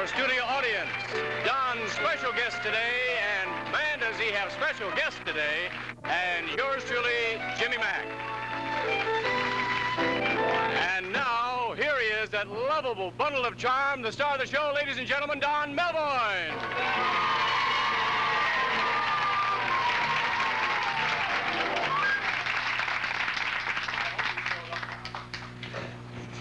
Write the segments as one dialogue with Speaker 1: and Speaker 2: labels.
Speaker 1: studio audience, Don's special guest today, and man, does he have special guests today, and yours truly, Jimmy Mack. And now, here he is, that lovable bundle of charm, the star of the show, ladies and gentlemen, Don Melvion.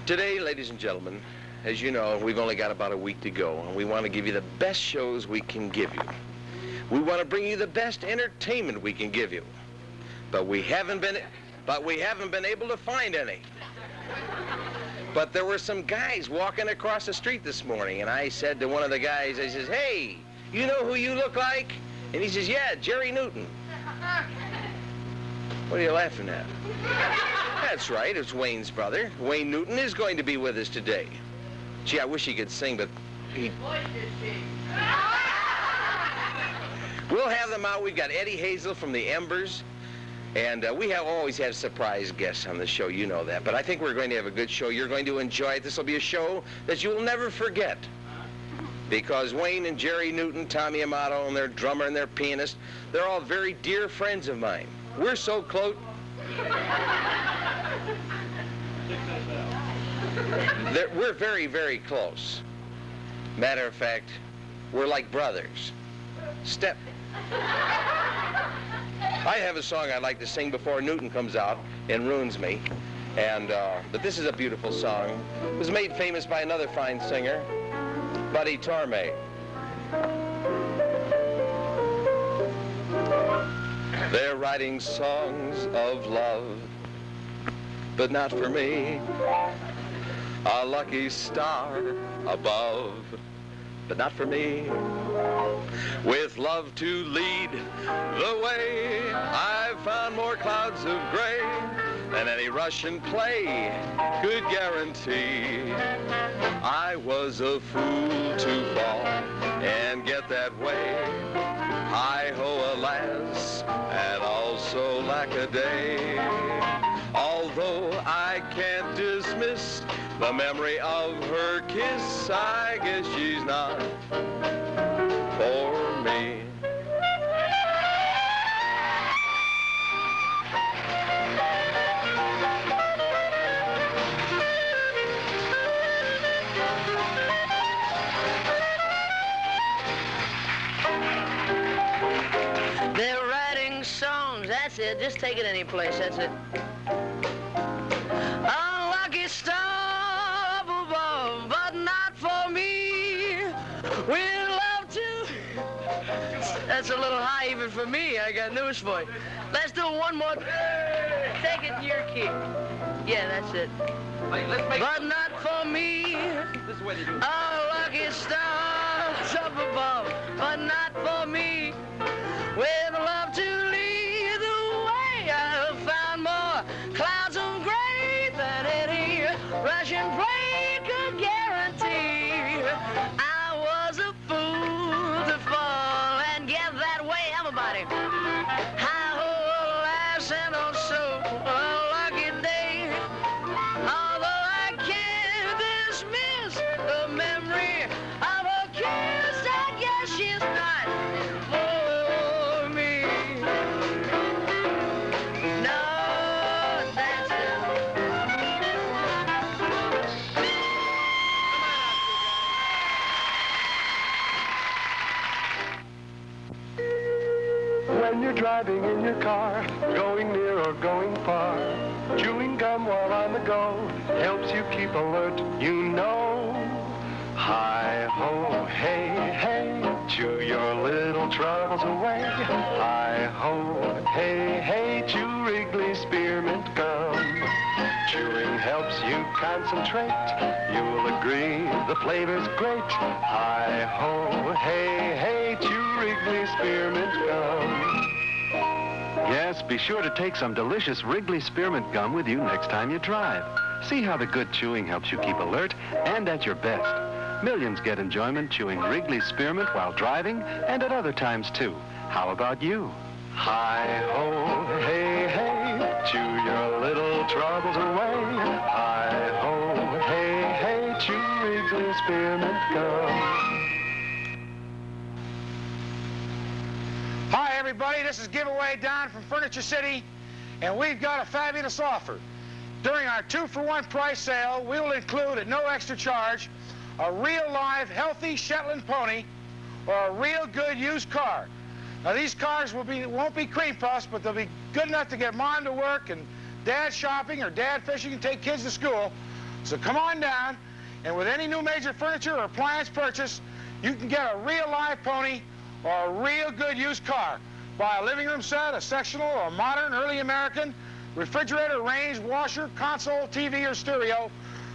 Speaker 2: Today, ladies and gentlemen, as you know, we've only got about a week to go, and we want to give you the best shows we can give you. We want to bring you the best entertainment we can give you, but we haven't been able to find any. But there were some guys walking across the street this morning, and I said to one of the guys, I says, "Hey, you know who you look like?" And he says, "Yeah, Jerry Newton." What are you laughing at? That's right, it's Wayne's brother. Wayne Newton is going to be with us today. Gee, I wish he could sing, but he... We'll have them out. We've got Eddie Hazel from the Embers, and we always have surprise guests on the show. You know that. But I think we're going to have a good show. You're going to enjoy it. This will be a show that you will never forget, because Wayne and Jerry Newton, Tommy Amato, and their drummer and their pianist, they're all very dear friends of mine. We're so close. We're very, very close. Matter of fact, we're like brothers. I have a song I'd like to sing before Newton comes out and ruins me. But this is a beautiful song. It was made famous by another fine singer, Buddy Torme. They're writing songs of love, but not for me. A lucky star above, but not for me. With love to lead the way, I've found more clouds of gray than any Russian play could guarantee. I was a fool to fall and get that way. Hi-ho, alas, and also lack-a-day. Although I can't dismiss the memory of her kiss, I guess she's not for me.
Speaker 3: They're writing songs, that's it. Just take it any place, that's it. Unlucky star above, but not for me. We'd love to. That's a little high even for me. I got news for you. Let's do one more. Take it to your key. Yeah, that's it. But not for me. Unlucky stars up above, but not for me. With love to lead the way, I've found more clouds of gray than any Russian plane could guarantee. I was a fool to fall and get that way, everybody. Hi-ho, alas, and also a lucky day. Although I can't dismiss the memory of a kiss, I guess she's not for me. No, that's it.
Speaker 4: When you're driving in your car, going near or going far, chewing gum while on the go helps you keep alert, you know. Hi-ho, hey, hey, chew your little troubles away. Hi-ho, hey, hey, chew Wrigley Spearmint Gum. Chewing helps you concentrate. You'll agree the flavor's great. Hi-ho, hey, hey, chew Wrigley Spearmint Gum.
Speaker 5: Yes, be sure to take some delicious Wrigley Spearmint Gum with you next time you drive. See how the good chewing helps you keep alert and at your best. Millions get enjoyment chewing Wrigley Spearmint while driving and at other times, too. How about you?
Speaker 4: Hi-ho, hey, hey, chew your little troubles away. Hi-ho, hey, hey, chew Wrigley Spearmint Gum.
Speaker 6: everybody. This is Giveaway Don from Furniture City, and we've got a fabulous offer. During our 2-for-1 price sale, we will include at no extra charge a real live healthy Shetland pony or a real good used car. Now these cars won't be cream puffs, but they'll be good enough to get mom to work and dad shopping or dad fishing and take kids to school. So come on down, and with any new major furniture or appliance purchase, you can get a real live pony or a real good used car. Buy a living room set, a sectional, or a modern, early American, refrigerator, range, washer, console, TV, or stereo,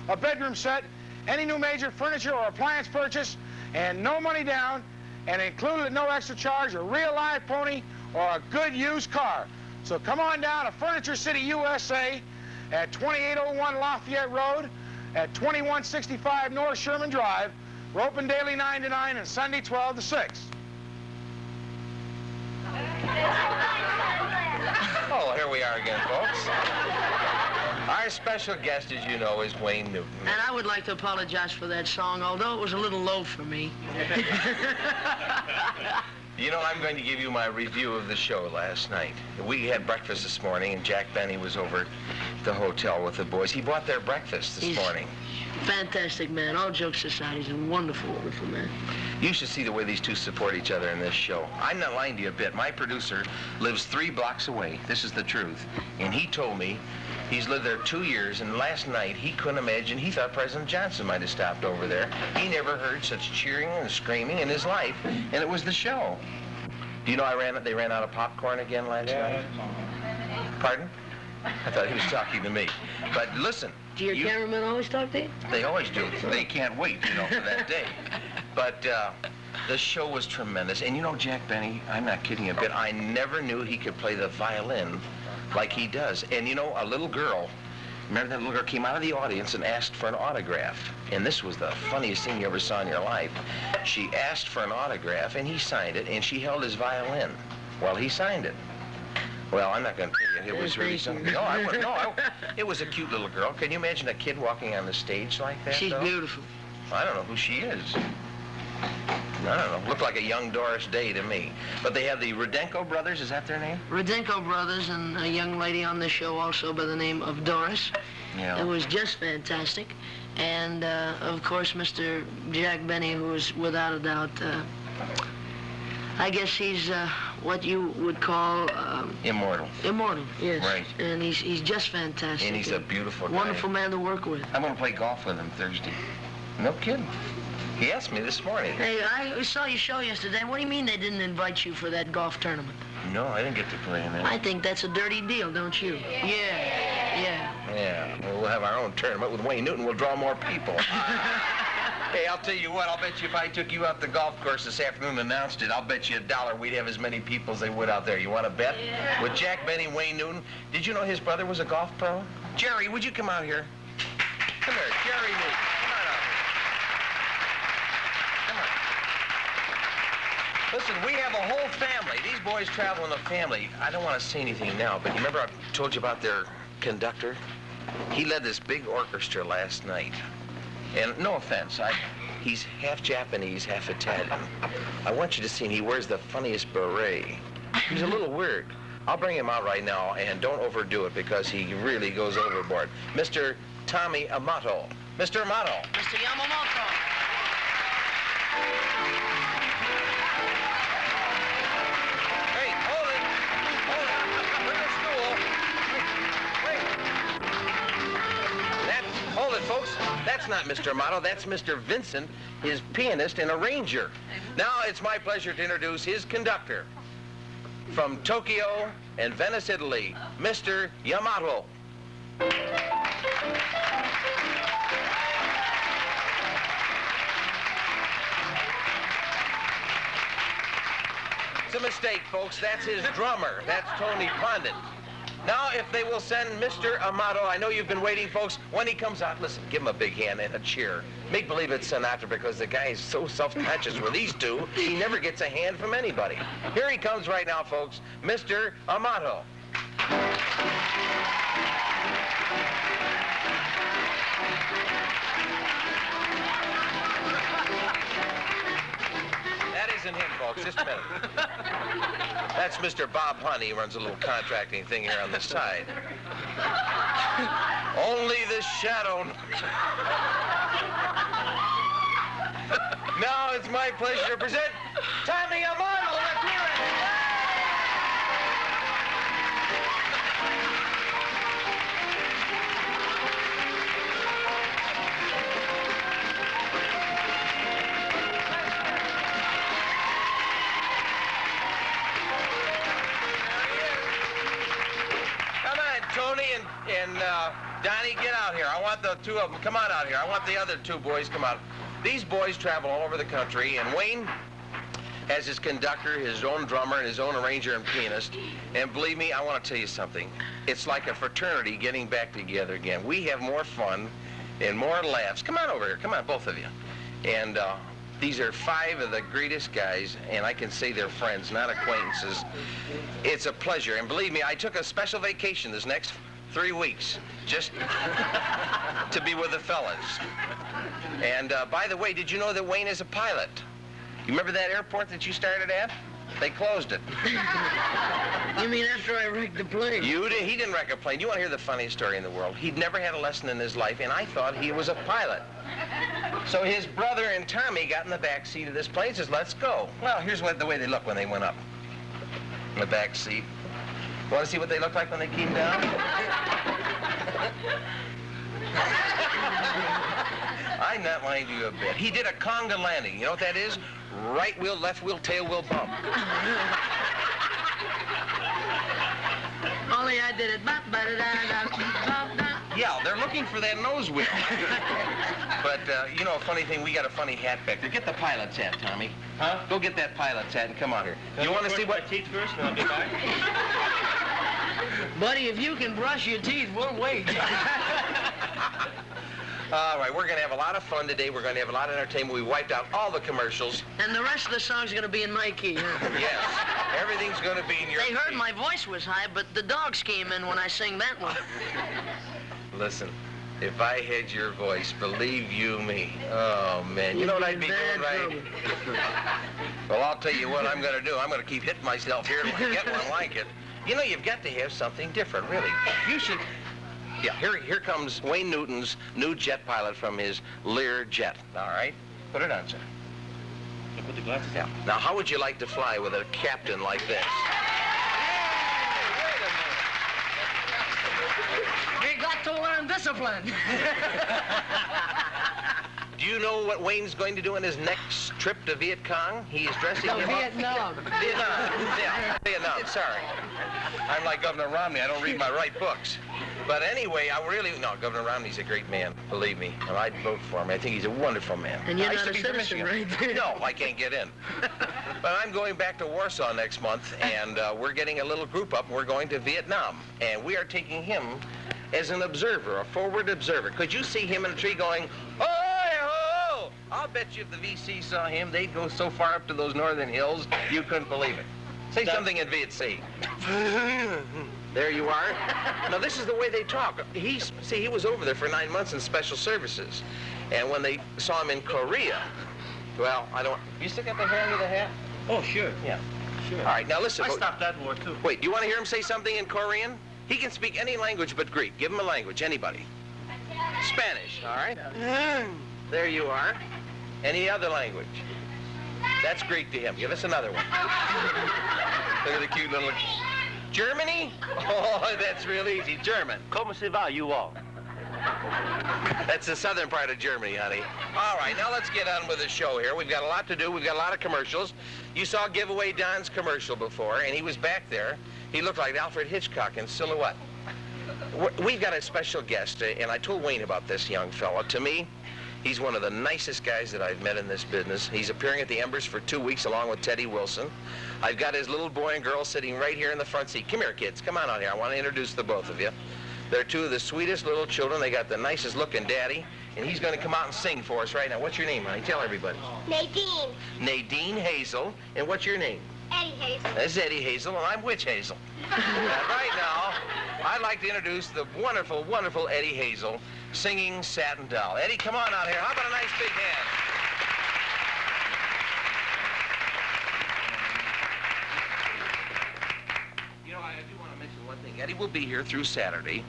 Speaker 6: a bedroom set, any new major furniture or appliance purchase, and no money down, and included at no extra charge, a real live pony or a good used car. So come on down to Furniture City, USA at 2801 Lafayette Road at 2165 North Sherman Drive. We're open daily 9 to 9 and Sunday 12 to 6.
Speaker 2: Oh, here we are again, folks. Our special guest, as you know, is Wayne Newton.
Speaker 3: And I would like to apologize for that song, although it was a little low for me.
Speaker 2: You know, I'm going to give you my review of the show last night. We had breakfast this morning, and Jack Benny was over at the hotel with the boys. He bought their breakfast this morning.
Speaker 3: Fantastic man. All jokes aside, he's a wonderful, wonderful man.
Speaker 2: You should see the way these two support each other in this show. I'm not lying to you a bit. My producer lives 3 blocks away. This is the truth. And he told me he's lived there 2 years, and last night he couldn't imagine. He thought President Johnson might have stopped over there. He never heard such cheering and screaming in his life, and it was the show. Do you know they ran out of popcorn again last night? Pardon? I thought he was talking to me. But listen.
Speaker 3: Do your cameramen always talk to you?
Speaker 2: They always do. They can't wait, you know, for that day. But the show was tremendous. And you know, Jack Benny, I'm not kidding a bit, I never knew he could play the violin like he does. And you know, a little girl, remember that little girl came out of the audience and asked for an autograph. And this was the funniest thing you ever saw in your life. She asked for an autograph, and he signed it, and she held his violin while he signed it. Well, I'm not going to tell you, it was really something. No, I wouldn't. No, it was a cute little girl. Can you imagine a kid walking on the stage like that?
Speaker 3: She's beautiful.
Speaker 2: I don't know who she is. I don't know. Looked like a young Doris Day to me. But they have the Rudenko brothers. Is that their name?
Speaker 3: Rudenko brothers, and a young lady on the show also by the name of Doris.
Speaker 2: Yeah.
Speaker 3: It was just fantastic. And, of course, Mr. Jack Benny, who is without a doubt, I guess he's what you would call...
Speaker 2: Immortal.
Speaker 3: Immortal, yes.
Speaker 2: Right.
Speaker 3: And he's just fantastic.
Speaker 2: And he's a beautiful guy.
Speaker 3: Wonderful man to work with.
Speaker 2: I'm going to play golf with him Thursday. No kidding. He asked me this morning.
Speaker 3: Hey, I saw your show yesterday. What do you mean they didn't invite you for that golf tournament?
Speaker 2: No, I didn't get to play in it.
Speaker 3: I think that's a dirty deal, don't you? Yeah.
Speaker 2: Yeah, we'll have our own tournament with Wayne Newton. We'll draw more people. Hey, I'll tell you what, I'll bet you if I took you out the golf course this afternoon and announced it, I'll bet you $1 we'd have as many people as they would out there. You want to bet? Yeah. With Jack Benny, Wayne Newton. Did you know his brother was a golf pro? Jerry, would you come out here? Come here, Jerry Newton. Come on out here. Come on. Listen, we have a whole family. These boys travel in a family. I don't want to say anything now, but you remember I told you about their conductor? He led this big orchestra last night. And no offense, he's half Japanese, half Italian. I want you to see him. He wears the funniest beret. He's a little weird. I'll bring him out right now, and don't overdo it because he really goes overboard. Mr. Tommy Amato. Mr. Amato.
Speaker 3: Mr. Yamamoto.
Speaker 2: Hey, hold it. Hold it. Put the stool. Wait. Hold it, folks. That's not Mr. Amato. That's Mr. Vincent, his pianist and arranger. Now it's my pleasure to introduce his conductor. From Tokyo and Venice, Italy, Mr. Yamato. It's a mistake, folks. That's his drummer. That's Tony Condon. Now, if they will send Mr. Amato, I know you've been waiting, folks. When he comes out, listen, give him a big hand and a cheer. Make believe it's Sinatra because the guy is so self-conscious with these two, he never gets a hand from anybody. Here he comes right now, folks, Mr. Amato. That is isn't him, folks. Just a minute. That's Mr. Bob Hunt. He runs a little contracting thing here on the side. Only the shadow. Now it's my pleasure to present Tommy Amano. Tony and Donnie, get out here. I want the two of them. Come on out here. I want the other two boys come out. These boys travel all over the country, and Wayne has his conductor, his own drummer, and his own arranger and pianist. And believe me, I want to tell you something. It's like a fraternity getting back together again. We have more fun and more laughs. Come on over here. Come on, both of you. And these are 5 of the greatest guys, and I can say they're friends, not acquaintances. It's a pleasure, and believe me, I took a special vacation this next 3 weeks just to be with the fellas. And by the way, did you know that Wayne is a pilot? You remember that airport that you started at? They closed it.
Speaker 3: You mean after I wrecked the plane?
Speaker 2: He didn't wreck a plane. You want to hear the funniest story in the world? He'd never had a lesson in his life, and I thought he was a pilot. So his brother and Tommy got in the back seat of this plane and says, let's go. Well, here's the way they looked when they went up. In the back seat. Want to see what they looked like when they came down? I'm not lying to you a bit. He did a conga landing. You know what that is? Right wheel, left wheel, tail wheel bump.
Speaker 3: Only I did it.
Speaker 2: Yeah, they're looking for that nose wheel. But, you know, a funny thing, we got a funny hat back there. Get the pilot's hat, Tommy. Huh? Go get that pilot's hat and come on here. You want to see what...
Speaker 1: teeth first, and I'll be back.
Speaker 3: Buddy, if you can brush your teeth, we'll wait.
Speaker 2: All right, we're going to have a lot of fun today. We're going to have a lot of entertainment. We wiped out all the commercials.
Speaker 3: And the rest of the song's going to be in my key, huh?
Speaker 2: Yes, everything's going to be in your
Speaker 3: They heard
Speaker 2: key.
Speaker 3: my voice was high, but the dogs came in when I sing that one.
Speaker 2: Listen, if I had your voice, believe you me, oh, man, you know what I'd be doing, right? Well, I'll tell you what I'm going to do. I'm going to keep hitting myself here till I get one like it. You know, you've got to have something different, really. You should... Yeah, here comes Wayne Newton's new jet pilot from his Lear jet. All right? Put it on, sir.
Speaker 1: I put the glasses on.
Speaker 2: Yeah. Now, how would you like to fly with a captain like this?
Speaker 3: We got to learn discipline.
Speaker 2: Do you know what Wayne's going to do in his next trip to Viet Cong? He is dressing him
Speaker 3: Vietnam.
Speaker 2: up. Vietnam, sorry. I'm like Governor Romney. I don't read my right books. But anyway, Governor Romney's a great man, believe me. And I'd vote for him. I think he's a wonderful man.
Speaker 3: And you're
Speaker 2: I used
Speaker 3: not
Speaker 2: to
Speaker 3: a
Speaker 2: be from
Speaker 3: citizen,
Speaker 2: Michigan.
Speaker 3: right?
Speaker 2: No, I can't get in. But I'm going back to Warsaw next month, and we're getting a little group up, and we're going to Vietnam. And we are taking him as an observer, a forward observer. Could you see him in a tree going, oh, I'll bet you if the VC saw him, they'd go so far up to those northern hills, you couldn't believe it. Say something in Viet C. There you are. Now, this is the way they talk. He was over there for 9 months in special services. And when they saw him in Korea, well, you still got the hair under the hat?
Speaker 1: Oh, sure.
Speaker 2: Yeah.
Speaker 1: Sure.
Speaker 2: All right, now listen.
Speaker 1: I stopped that war, too.
Speaker 2: Wait, do you want to hear him say something in Korean? He can speak any language but Greek. Give him a language, anybody. Spanish, all right? There you are. Any other language? That's Greek to him. Give us another one. Look at the cute little... Germany? Oh, that's real easy. German.
Speaker 1: Como se va, you all?
Speaker 2: That's the southern part of Germany, honey. All right, now let's get on with the show here. We've got a lot to do. We've got a lot of commercials. You saw Giveaway Don's commercial before, and he was back there. He looked like Alfred Hitchcock in silhouette. We've got a special guest, and I told Wayne about this young fella. To me, he's one of the nicest guys that I've met in this business. He's appearing at the Embers for 2 weeks along with Teddy Wilson. I've got his little boy and girl sitting right here in the front seat. Come here, kids. Come on out here. I want to introduce the both of you. They're 2 of the sweetest little children. They got the nicest looking daddy, and he's going to come out and sing for us right now. What's your name, honey? Tell everybody.
Speaker 7: Nadine.
Speaker 2: Nadine Hazel. And what's your name?
Speaker 7: Eddie Hazel.
Speaker 2: That's Eddie Hazel, and I'm Witch Hazel. And right now, I'd like to introduce the wonderful, wonderful Eddie Hazel singing Satin Doll. Eddie, come on out here. How about a nice big hand? will be here through Saturday.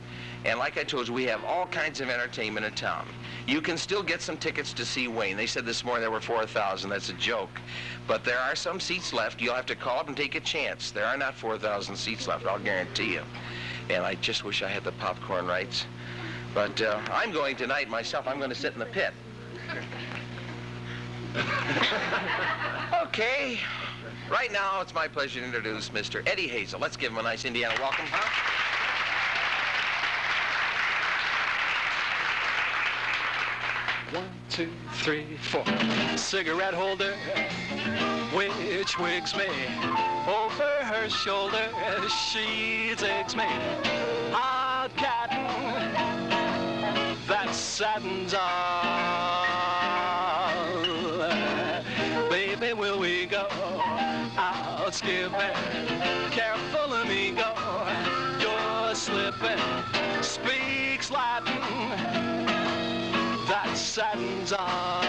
Speaker 2: And like I told you, we have all kinds of entertainment in town. You can still get some tickets to see Wayne. They said this morning there were 4,000. That's a joke. But there are some seats left. You'll have to call up and take a chance. There are not 4,000 seats left, I'll guarantee you. And I just wish I had the popcorn rights. But I'm going tonight myself. I'm going to sit in the pit. Okay. Right now, it's my pleasure to introduce Mr. Eddie Hazel. Let's give him a nice Indiana welcome, huh?
Speaker 7: 1, 2, 3, 4. Cigarette holder, which wigs me over her shoulder. She digs me. Hot cotton that saddens all. Baby, will we go out skipping? Careful, amigo, you're slipping. Speaks Latin that saddens all.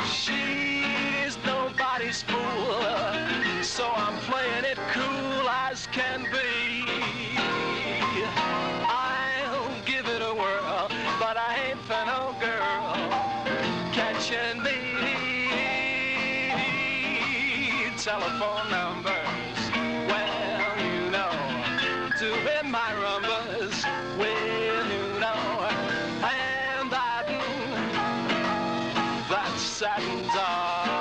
Speaker 7: She's nobody's fool, so I'm playing it cool as can be. I'll give it a whirl, but I ain't for no girl catching me. Telephone numbers, well, you know, doing my rumbas, well, you know, and that saddens all.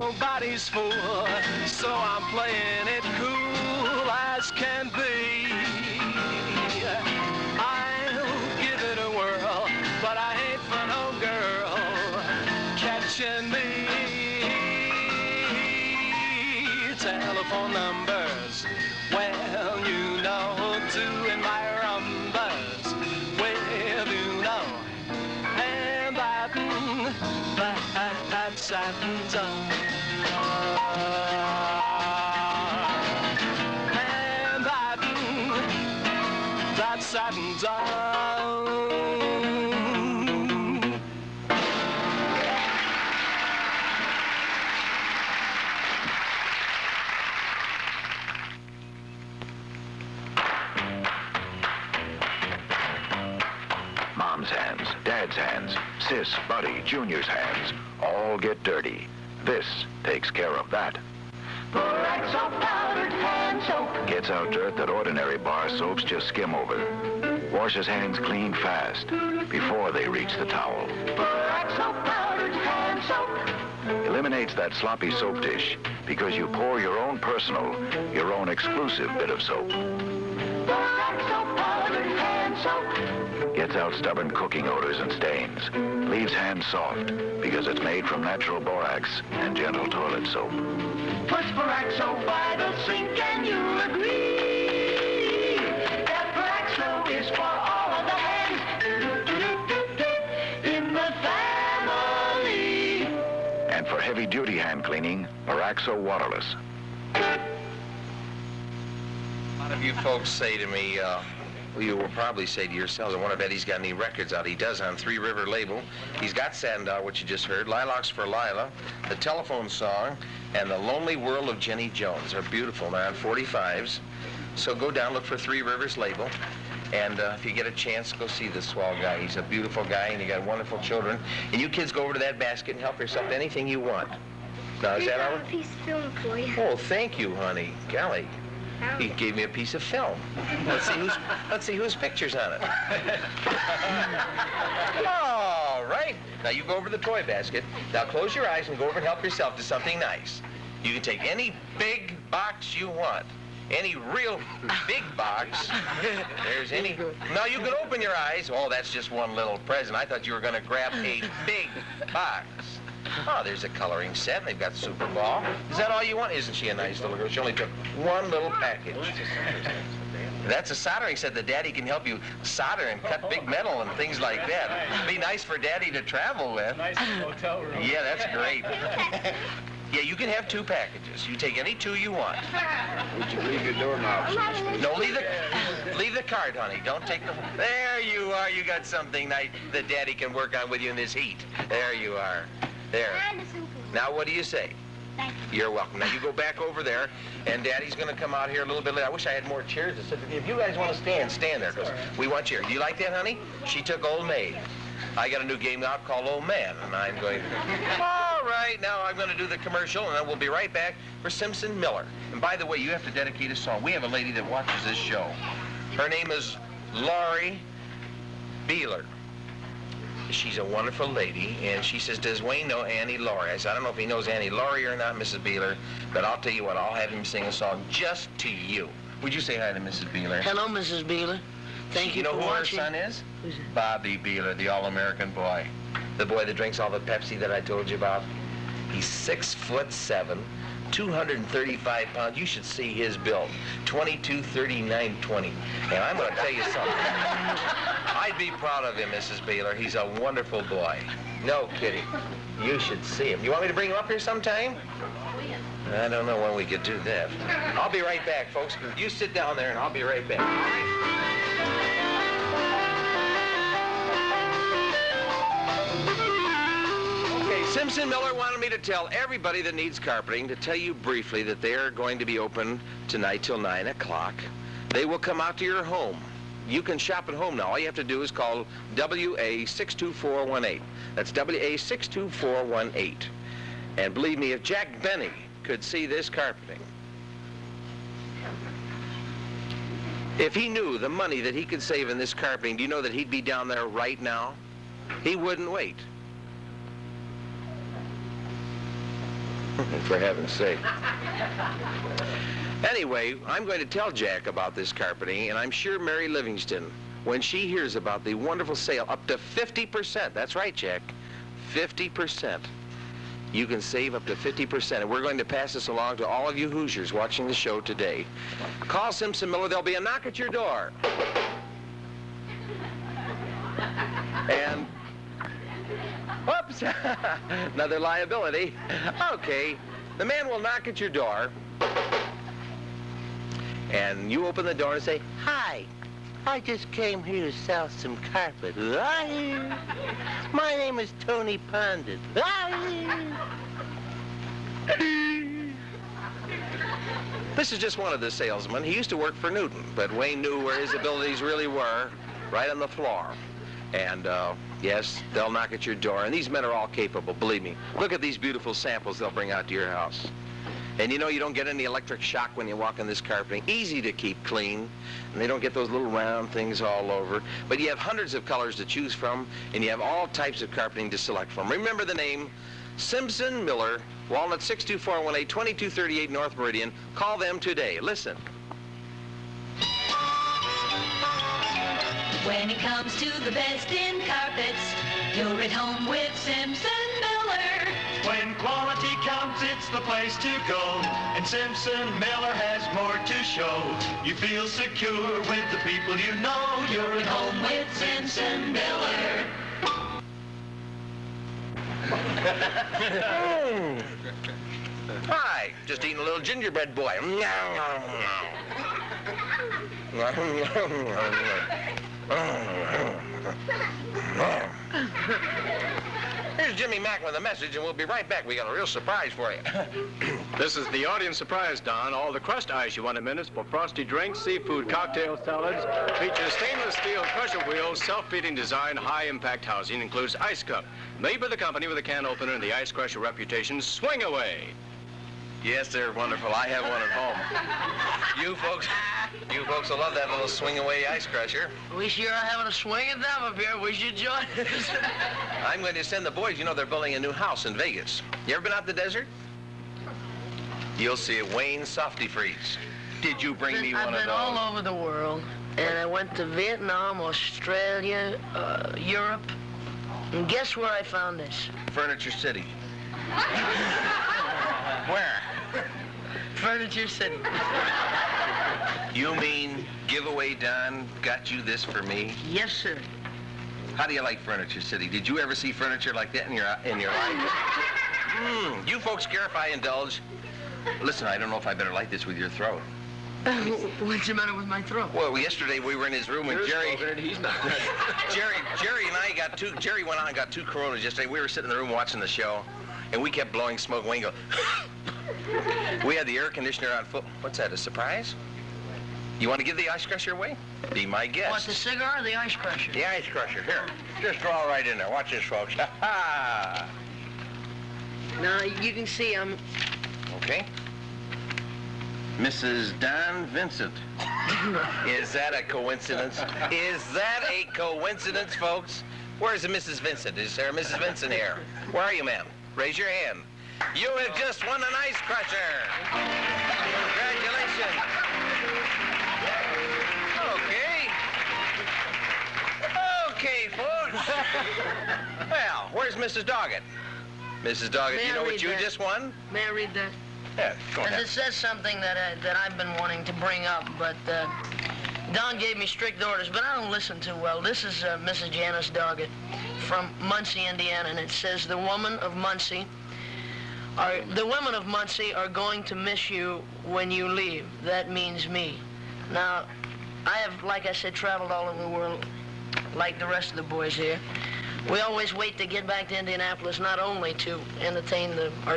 Speaker 7: Nobody's fool, so I'm playing it cool as can be. I'll give it a whirl, but I ain't for no girl catching me. Telephone numbers, well, you know, doing my rumbas, well, you know, and that saddens on. And that saddens on.
Speaker 8: Mom's hands, Dad's hands, Sis, Buddy, Junior's hands, all get dirty. This takes care of that.
Speaker 9: Boraxo powdered hand soap
Speaker 8: Gets out dirt that ordinary bar soaps just skim over. Washes hands clean fast before they reach the towel.
Speaker 9: Boraxo powdered hand soap
Speaker 8: Eliminates that sloppy soap dish because you pour your own personal, your own exclusive bit of soap.
Speaker 9: Boraxo powdered hand soap
Speaker 8: Gets out stubborn cooking odors and stains. Leaves hands soft because it's made from natural borax and gentle toilet soap.
Speaker 9: puts Boraxo by the sink, and you'll agree that Boraxo is for all of the hands in the family.
Speaker 8: And for heavy-duty hand cleaning, Boraxo Waterless.
Speaker 2: A lot of you folks say to me, well, you will probably say to yourselves, I wonder if Eddie's got any records out. He does on Three River label. He's got Sandow, which you just heard, Lilacs for Lila, The Telephone Song, and The Lonely World of Jenny Jones. They're beautiful, man, 45s. So go down, look for Three Rivers label, and if you get a chance, go see this swell guy. He's a beautiful guy, and you got wonderful children. And you kids go over to that basket and help yourself to anything you want. Now, is that all?
Speaker 10: I have a piece of film for you.
Speaker 2: Oh, thank you, honey. Golly. He gave me a piece of film. Let's see whose picture's on it. All right. Now you go over to the toy basket. Now close your eyes and go over and help yourself to something nice. You can take any big box you want. Any real big box. There's any. Now you can open your eyes. Oh, that's just one little present. I thought you were going to grab a big box. Oh, there's a coloring set, and they've got Super Ball. Is that all you want? Isn't she a nice little girl? She only took one little package. That's a soldering set that Daddy can help you solder and cut big metal and things like that. Be nice for Daddy to travel with.
Speaker 1: Nice hotel room.
Speaker 2: Yeah, that's great. Yeah, you can have 2 packages. You take any 2 you want.
Speaker 10: Would you leave your doorknob?
Speaker 2: No, leave the card, honey. Don't take the... There you are. You got something nice that Daddy can work on with you in this heat. There you are. There. Now, what do you say? You're welcome. Now, you go back over there, and Daddy's going to come out here a little bit later. I wish I had more chairs to sit with you. If you guys want to stand there, because we want you here. Do you like that, honey? She took Old Maid. I got a new game out called Old Man, and I'm going... All right, now I'm going to do the commercial, and then we'll be right back for Simpson Miller. And by the way, you have to dedicate a song. We have a lady that watches this show. Her name is Laurie Beeler. She's a wonderful lady, and she says, does Wayne know Annie Laurie? I said, I don't know if he knows Annie Laurie or not, Mrs. Beeler, but I'll tell you what, I'll have him sing a song just to you. Would you say hi to Mrs. Beeler?
Speaker 3: Hello, Mrs. Beeler. Thank you for watching.
Speaker 2: You know who her son is?
Speaker 3: Who's it?
Speaker 2: Bobby Beeler, the all-American boy. The boy that drinks all the Pepsi that I told you about. He's 6'7", 235 pounds. You should see his build. 22, 39, 20. And I'm going to tell you something. I'd be proud of him, Mrs. Beeler. He's a wonderful boy. No kidding. You should see him. You want me to bring him up here sometime? I don't know when we could do that. I'll be right back, folks. You sit down there, and I'll be right back. All right? Simpson Miller wanted me to tell everybody that needs carpeting to tell you briefly that they are going to be open tonight till 9 o'clock. They will come out to your home. You can shop at home now. All you have to do is call WA62418. That's WA62418. And believe me, if Jack Benny could see this carpeting, if he knew the money that he could save in this carpeting, do you know that he'd be down there right now? He wouldn't wait. For heaven's sake. Anyway, I'm going to tell Jack about this carpeting, and I'm sure Mary Livingston, when she hears about the wonderful sale, up to 50%. That's right, Jack. 50%. You can save up to 50%, and we're going to pass this along to all of you Hoosiers watching the show today. Call Simpson Miller. There'll be a knock at your door. And... Whoops! Another liability. Okay. The man will knock at your door, and you open the door and say, hi, I just came here to sell some carpet. My name is Tony Pondit. This is just one of the salesmen. He used to work for Newton, but Wayne knew where his abilities really were, right on the floor. And, yes, they'll knock at your door. And these men are all capable, believe me. Look at these beautiful samples they'll bring out to your house. And you know you don't get any electric shock when you walk on this carpeting. Easy to keep clean. And they don't get those little round things all over. But you have hundreds of colors to choose from, and you have all types of carpeting to select from. Remember the name, Simpson Miller, Walnut 62418, 2238 North Meridian. Call them today. Listen.
Speaker 11: When it comes to the best in carpets, you're at home with Simpson Miller.
Speaker 7: When quality counts, it's the place to go. And Simpson Miller has more to show. You feel secure with the people you know. You're at home with Simpson Miller.
Speaker 2: Hi, just eating a little gingerbread boy. Here's Jimmy Mack with a message, and we'll be right back. We got a real surprise for you.
Speaker 1: This is the audience surprise, Don. All the crushed ice you want in minutes for frosty drinks, seafood cocktail salads. Features stainless steel crusher wheels, self-feeding design, high-impact housing. Includes Ice Cup. Made by the company with a can opener and the ice crusher reputation. Swing away.
Speaker 2: Yes, they're wonderful. I have one at home. You folks will love that little swing-away ice crusher.
Speaker 3: We sure are having a swing at them up here. We should join us.
Speaker 2: I'm going to send the boys. You know, they're building a new house in Vegas. You ever been out in the desert? You'll see a Wayne Softy Freeze. Did you bring me one of those?
Speaker 3: I've been all over the world, and I went to Vietnam, Australia, Europe. And guess where I found this?
Speaker 2: Furniture City. Where?
Speaker 3: Furniture City.
Speaker 2: You mean Giveaway Don got you this for me?
Speaker 3: Yes, sir.
Speaker 2: How do you like Furniture City? Did you ever see furniture like that in your life? You folks care if I indulge? Listen, I don't know if I better light this with your throat.
Speaker 3: What's the matter with my throat?
Speaker 2: Well, yesterday we were in his room and Jerry...
Speaker 10: He's not.
Speaker 2: Jerry and I got two... Jerry went out and got 2 Coronas yesterday. We were sitting in the room watching the show, and we kept blowing smoke. Wayne go... We had the air conditioner on full... What's that, a surprise? You want to give the ice crusher away? Be my guest.
Speaker 3: What, the cigar or the ice crusher?
Speaker 2: The ice crusher. Here, just draw right in there. Watch this, folks. Ha-ha!
Speaker 3: Now, you can see I'm...
Speaker 2: Okay. Mrs. Don Vincent. Is that a coincidence? Is that a coincidence, folks? Where's the Mrs. Vincent? Is there a Mrs. Vincent here? Where are you, ma'am? Raise your hand. You have just won an ice crusher. Congratulations. Okay, folks. Well, where's Mrs. Doggett? Mrs. Doggett,
Speaker 3: May
Speaker 2: you
Speaker 3: I
Speaker 2: know what
Speaker 3: read
Speaker 2: you
Speaker 3: that?
Speaker 2: just won?
Speaker 3: May I read that?
Speaker 2: Yeah, go
Speaker 3: Because
Speaker 2: ahead.
Speaker 3: it says something that I've been wanting to bring up, but Don gave me strict orders, but I don't listen too well. This is Mrs. Janice Doggett from Muncie, Indiana, and it says the women of Muncie are going to miss you when you leave. That means me. Now, I have, like I said, traveled all over the world like the rest of the boys here. We always wait to get back to Indianapolis not only to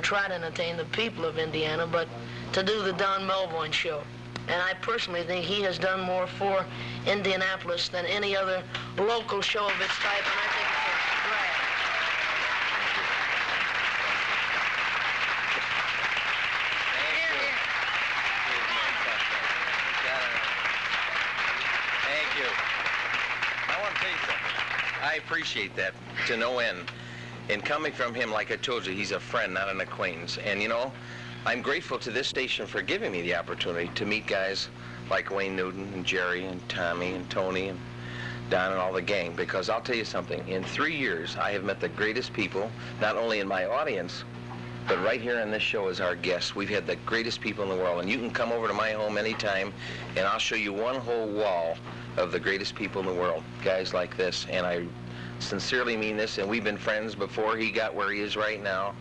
Speaker 3: try to entertain the people of Indiana, but to do the Don Melvion show. And I personally think he has done more for Indianapolis than any other local show of its type, and I think it's a drag.
Speaker 2: Thank you. I want to tell you something. I appreciate that to no end. And coming from him, like I told you, he's a friend, not an acquaintance. And you know, I'm grateful to this station for giving me the opportunity to meet guys like Wayne Newton and Jerry and Tommy and Tony and Don and all the gang, because I'll tell you something, in 3 years I have met the greatest people, not only in my audience, but right here on this show as our guests. We've had the greatest people in the world, and you can come over to my home anytime, and I'll show you one whole wall of the greatest people in the world, guys like this, and I sincerely mean this, and we've been friends before he got where he is right now,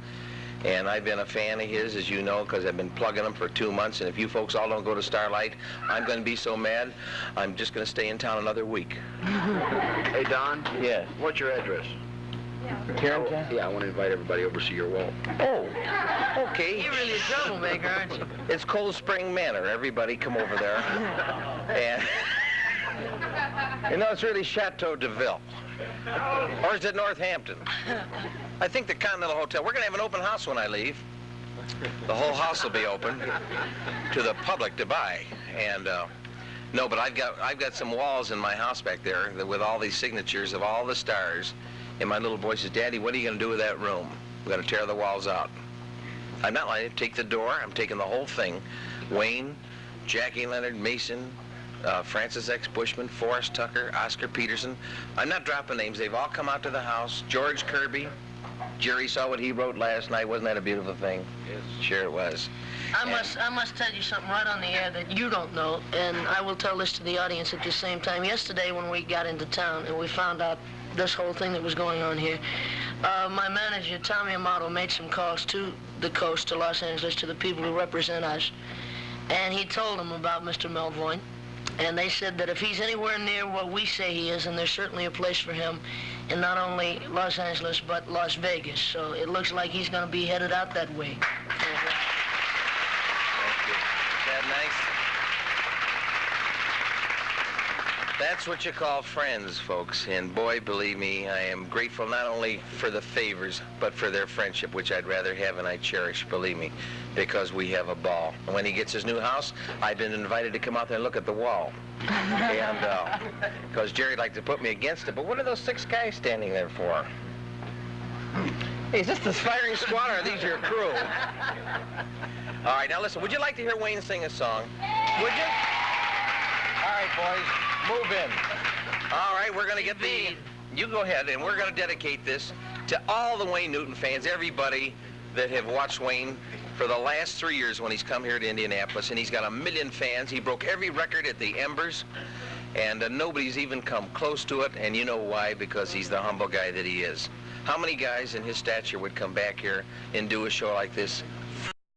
Speaker 2: and I've been a fan of his, as you know, because I've been plugging him for 2 months, and if you folks all don't go to Starlight, I'm going to be so mad, I'm just going to stay in town another week.
Speaker 10: Hey, Don?
Speaker 2: Yes?
Speaker 10: What's your address?
Speaker 2: Here in town?
Speaker 10: Yeah, I want to invite everybody over to see your wall.
Speaker 2: Oh, okay.
Speaker 3: You're really a troublemaker, aren't you?
Speaker 2: It's Cold Spring Manor. Everybody come over there. And, you know, it's really Chateau de Ville. Or is it Northampton? I think the Continental Hotel. We're going to have an open house when I leave. The whole house will be open to the public to buy. And, no, but I've got some walls in my house back there with all these signatures of all the stars. And my little boy says, Daddy, what are you going to do with that room? We're going to tear the walls out. I'm not lying. Take the door. I'm taking the whole thing. Wayne, Jackie Leonard, Mason, Francis X. Bushman, Forrest Tucker, Oscar Peterson. I'm not dropping names. They've all come out to the house. George Kirby. Jerry saw what he wrote last night. Wasn't that a beautiful thing? Yes. Sure it was.
Speaker 3: I must tell you something right on the air that you don't know, and I will tell this to the audience at the same time. Yesterday when we got into town and we found out this whole thing that was going on here, my manager, Tommy Amato, made some calls to the coast, to Los Angeles, to the people who represent us, and he told them about Mr. Melvion, and they said that if he's anywhere near what we say he is, and there's certainly a place for him in not only Los Angeles, but Las Vegas. So it looks like he's going to be headed out that way.
Speaker 2: Thank you. Is that nice? That's what you call friends, folks. And boy, believe me, I am grateful not only for the favors, but for their friendship, which I'd rather have and I cherish, believe me, because we have a ball. And when he gets his new house, I've been invited to come out there and look at the wall. And, because Jerry'd like to put me against it. But what are those 6 guys standing there for? Hey, is this the firing squad or are these your crew? All right, now listen, would you like to hear Wayne sing a song? Would you? All right, boys, move in. All right, we're going to get the... You go ahead, and we're going to dedicate this to all the Wayne Newton fans, everybody that have watched Wayne for the last 3 years when he's come here to Indianapolis, and he's got 1 million fans. He broke every record at the Embers, and nobody's even come close to it, and you know why, because he's the humble guy that he is. How many guys in his stature would come back here and do a show like this